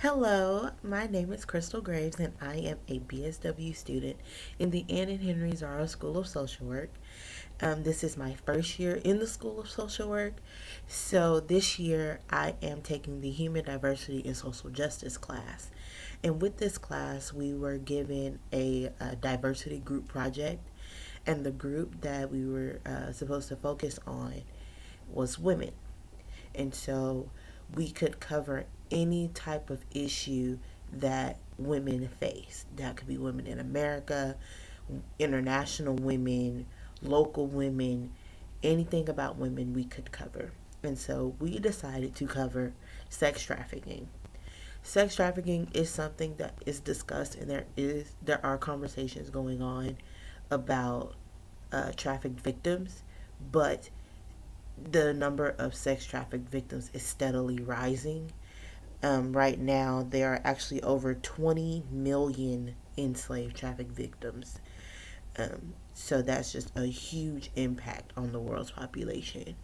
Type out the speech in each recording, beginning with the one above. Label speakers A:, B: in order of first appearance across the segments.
A: Hello, my name is Crystal Graves, and I am a BSW student in the Ann and Henry Zaro School of Social Work. This is my first year in the School of Social Work, so this year I am taking the Human Diversity and Social Justice class. And with this class, we were given a diversity group project, and the group that we were supposed to focus on was women. And so we could cover any type of issue that women face. That could be women in America, international women, local women, anything about women we could cover. And so we decided to cover sex trafficking. Sex trafficking is something that is discussed, and there are conversations going on about trafficked victims, but the number of sex trafficked victims is steadily rising. Right now, there are actually over 20 million enslaved trafficked victims. So that's just a huge impact on the world's population.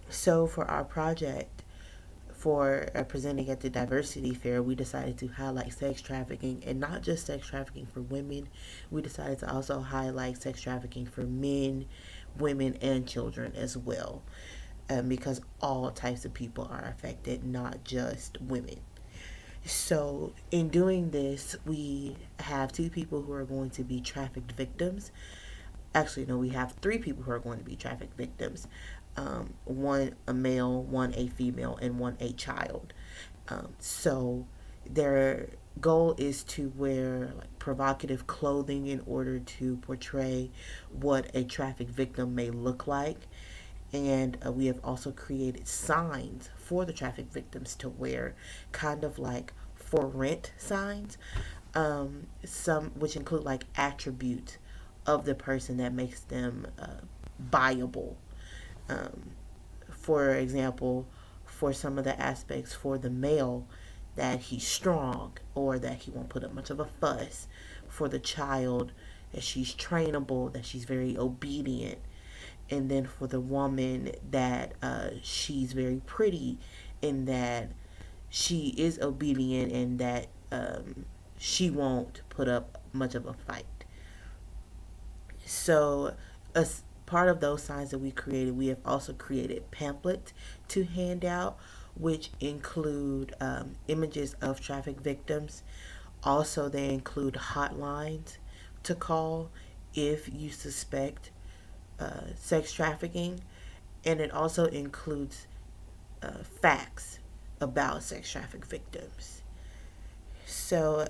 A: So for our project, for presenting at the diversity fair, we decided to highlight sex trafficking, and not just sex trafficking for women. We decided to also highlight sex trafficking for men, women, and children as well, because all types of people are affected, not just women. So, in doing this, we have two people who are going to be trafficked victims. Actually, no, we have three people who are going to be trafficked victims, one a male, one a female, and one a child. So, their goal is to wear like provocative clothing in order to portray what a trafficked victim may look like. And we have also created signs for the traffic victims to wear, kind of like for rent signs, some which include like attributes of the person that makes them buyable. Um, for example, for some of the aspects for the male, that he's strong or that he won't put up much of a fuss. For the child, that she's trainable, that she's very obedient. And then for the woman, that she's very pretty, and that she is obedient, and that she won't put up much of a fight. So, as part of those signs that we created, we have also created pamphlets to hand out, which include images of traffic victims. Also, they include hotlines to call if you suspect sex trafficking, and it also includes facts about sex traffic victims. So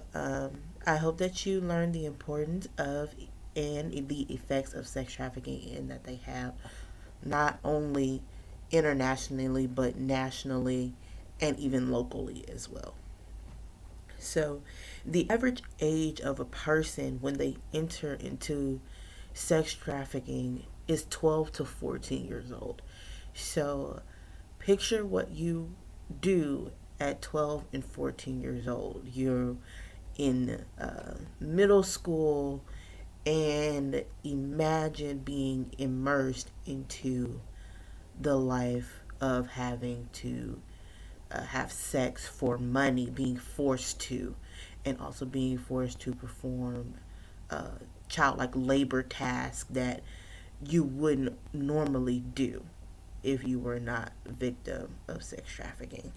A: I hope that you learn the importance of and the effects of sex trafficking, and that they have not only internationally but nationally and even locally as well. So, the average age of a person when they enter into sex trafficking is 12 to 14 years old. So, picture what you do at 12 and 14 years old. You're in middle school, and imagine being immersed into the life of having to have sex for money, being forced to, and also being forced to perform childlike labor tasks that you wouldn't normally do if you were not a victim of sex trafficking.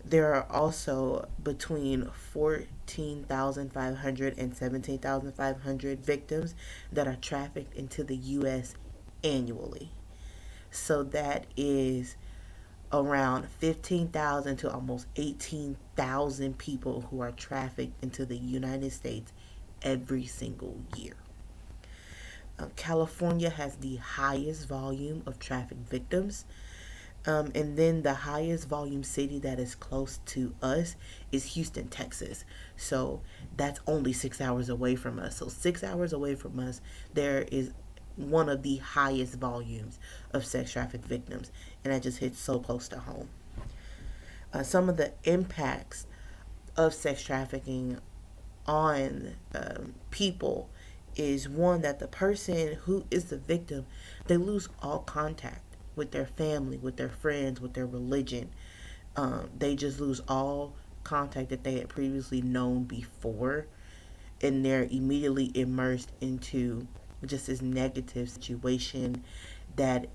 A: There are also between 14,500 and 17,500 victims that are trafficked into the U.S. annually. So that is around 15,000 to almost 18,000 people who are trafficked into the United States every single year. California has the highest volume of trafficked victims. And then the highest volume city that is close to us is Houston, Texas. So that's only 6 hours away from us. So 6 hours away from us, there is one of the highest volumes of sex trafficked victims. And that just hits so close to home. Some of the impacts of sex trafficking on people is one, that the person who is the victim, they lose all contact with their family, with their friends, with their religion. They just lose all contact that they had previously known before, and they're immediately immersed into just this negative situation that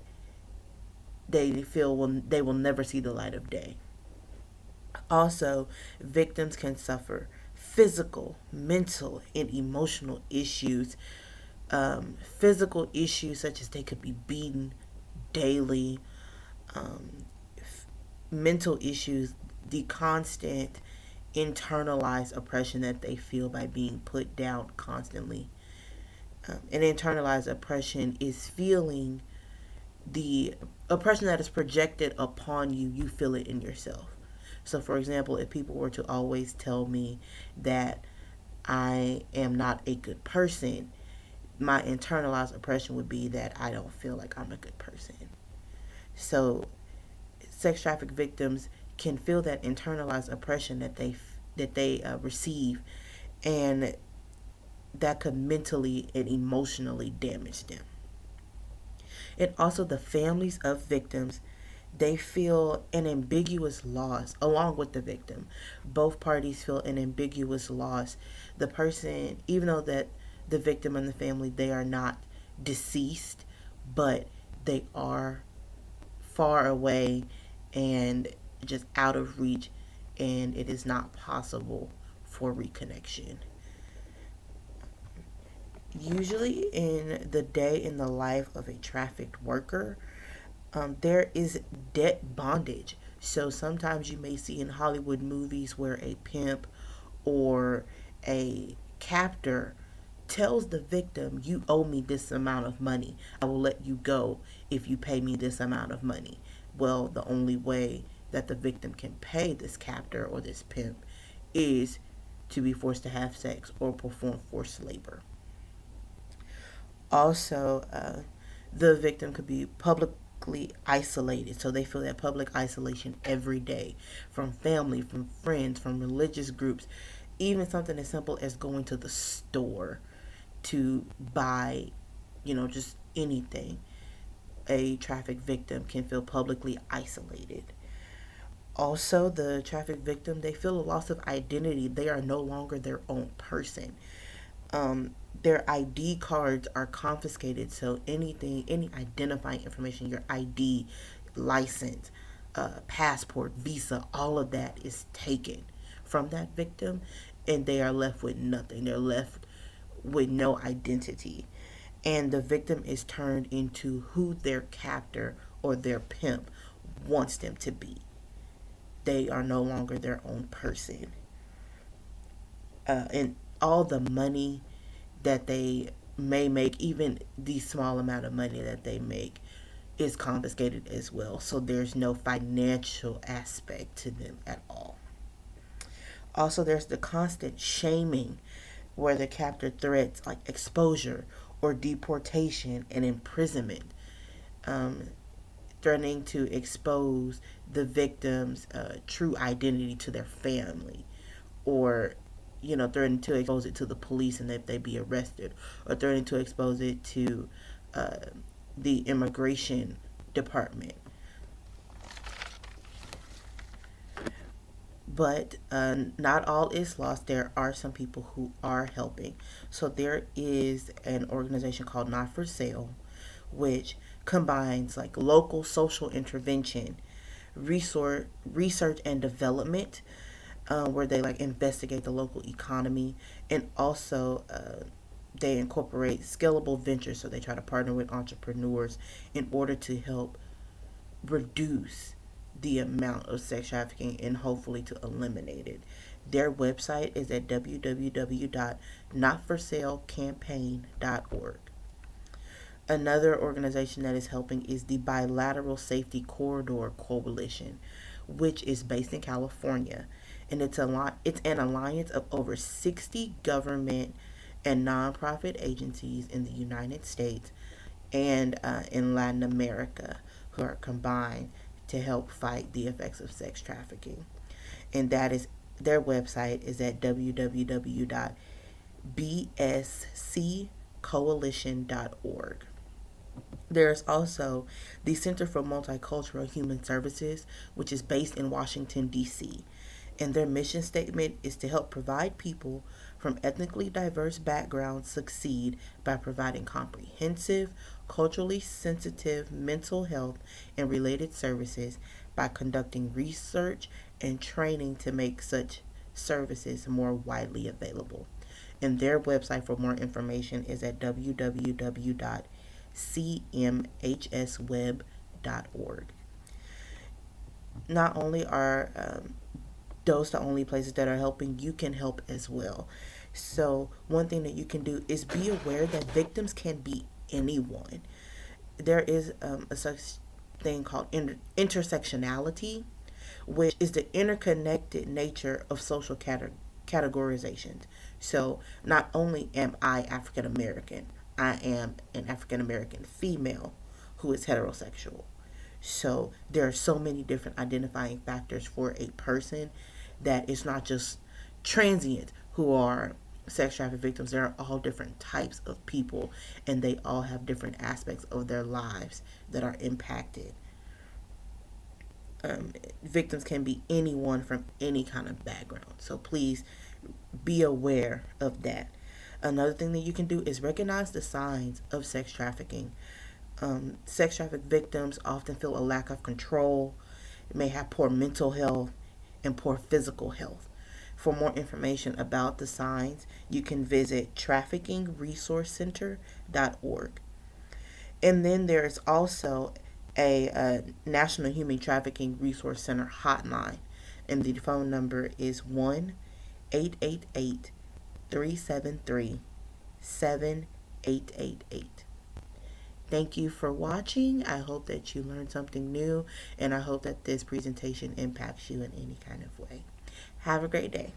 A: they feel they will never see the light of day. Also, victims can suffer physical, mental, and emotional issues. Physical issues such as they could be beaten daily, um, mental issues, the constant internalized oppression that they feel by being put down constantly. And internalized oppression is feeling the oppression that is projected upon you, you feel it in yourself. So, for example, if people were to always tell me that I am not a good person, my internalized oppression would be that I don't feel like I'm a good person. So, sex traffic victims can feel that internalized oppression that they receive, and that could mentally and emotionally damage them. And also, the families of victims, they feel an ambiguous loss along with the victim. Both parties feel an ambiguous loss. The person, even though that the victim and the family, they are not deceased, but they are far away and just out of reach, and it is not possible for reconnection. Usually, in the day in the life of a trafficked worker, there is debt bondage. So sometimes you may see in Hollywood movies where a pimp or a captor tells the victim, "You owe me this amount of money. I will let you go if you pay me this amount of money." Well, the only way that the victim can pay this captor or this pimp is to be forced to have sex or perform forced labor. Also, the victim could be publicly isolated, so they feel that public isolation every day from family, from friends, from religious groups, even something as simple as going to the store to buy, just anything. A traffic victim can feel publicly isolated. Also, the traffic victim, they feel a loss of identity. They are no longer their own person. Their ID cards are confiscated. So anything, any identifying information, your ID, license, passport, visa, all of that is taken from that victim, and they are left with nothing. They're left with no identity. And the victim is turned into who their captor or their pimp wants them to be. They are no longer their own person. And all the money that they may make, even the small amount of money that they make, is confiscated as well. So there's no financial aspect to them at all. Also, there's the constant shaming where the captor threats like exposure or deportation and imprisonment, um, threatening to expose the victim's true identity to their family, or threatening to expose it to the police and that they be arrested, or threatening to expose it to uh, the immigration department. But not all is lost. There are some people who are helping. So there is an organization called Not for Sale, which combines like local social intervention, research and development, where they like investigate the local economy, and also they incorporate scalable ventures. So they try to partner with entrepreneurs in order to help reduce the amount of sex trafficking and hopefully to eliminate it. Their website is at www.notforsalecampaign.org. Another organization that is helping is the Bilateral Safety Corridor Coalition, which is based in California, and it's an alliance of over 60 government and nonprofit agencies in the United States and in Latin America who are combined to help fight the effects of sex trafficking. And that is their website is at www.bsccoalition.org. There's also the Center for Multicultural Human Services, which is based in Washington, D.C., And their mission statement is to help provide people from ethnically diverse backgrounds succeed by providing comprehensive, culturally sensitive mental health and related services by conducting research and training to make such services more widely available. And their website for more information is at www.cmhsweb.org. Not only are those the only places that are helping, you can help as well. So one thing that you can do is be aware that victims can be anyone. There is a such thing called intersectionality, which is the interconnected nature of social categorizations. So not only am I African American, I am an African American female who is heterosexual. So there are so many different identifying factors for a person that it's not just transient who are sex trafficking victims. There are all different types of people, and they all have different aspects of their lives that are impacted. Victims can be anyone from any kind of background. So please be aware of that. Another thing that you can do is recognize the signs of sex trafficking. Sex trafficked victims often feel a lack of control, may have poor mental health, and poor physical health. For more information about the signs, you can visit traffickingresourcecenter.org. And then there is also a National Human Trafficking Resource Center hotline, and the phone number is 1-888-373-7888. Thank you for watching. I hope that you learned something new, and I hope that this presentation impacts you in any kind of way. Have a great day.